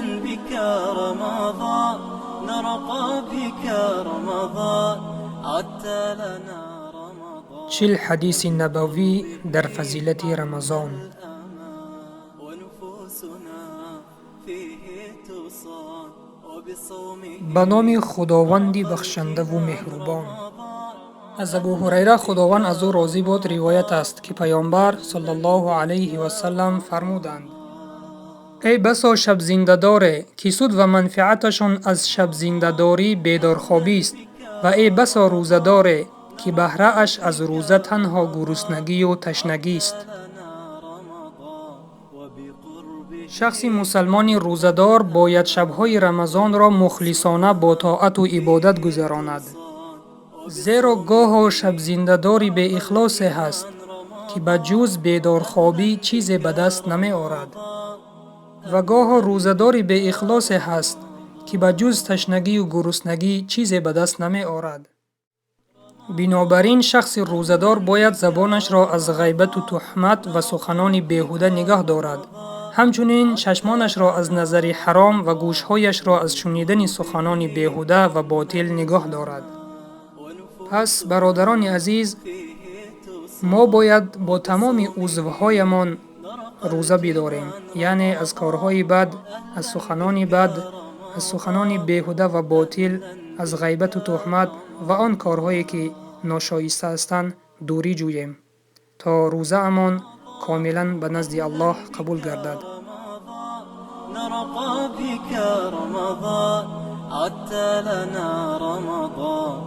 بك رمضان نرقى بك رمضان عدت لنا رمضان. 40 حدیث نبوی در فضیلت رمضان. به نام خداوند بخشنده و مهربان. از ابو هریره خداوند از او راضی باد روایت است که پیامبر صلی الله علیه و سلم فرمودند: ای بسا شب زنده‌دار که سود و منفعتشان از شب زنده‌داری بیدارخوابی است و ای بسا روزه‌دار که بهره اش از روزه تنها گرسنگی و تشنگی است. شخص مسلمان روزه‌دار باید شب‌های رمضان را مخلصانه با طاعت و عبادت گذراند، زیرا گاه شب زنده‌داری به اخلاص هست که به جز بیدارخوابی چیزی به دست نمی آورد و گاه روزه‌داری به اخلاص هست که به جز تشنگی و گرسنگی چیزی به دست نمی آورد. بنابراین شخص روزه‌دار باید زبانش را از غیبت و تهمت و سخنان بیهوده نگه دارد، همچنین چشمانش را از نظر حرام و گوشهایش را از شنیدن سخنان بیهوده و باطل نگه دارد. پس برادران عزیز، ما باید با تمام عضوهایمان روزه بداریم، یعنی از کارهای بد، از سخنان بد، از سخنان بیهوده و باطل، از غیبت و تهمت و آن کارهایی که ناشایسته هستند دوری جوییم تا روزه امان کاملا به نزد الله قبول گردد. نرقى بك رمضان عدت لنا رمضان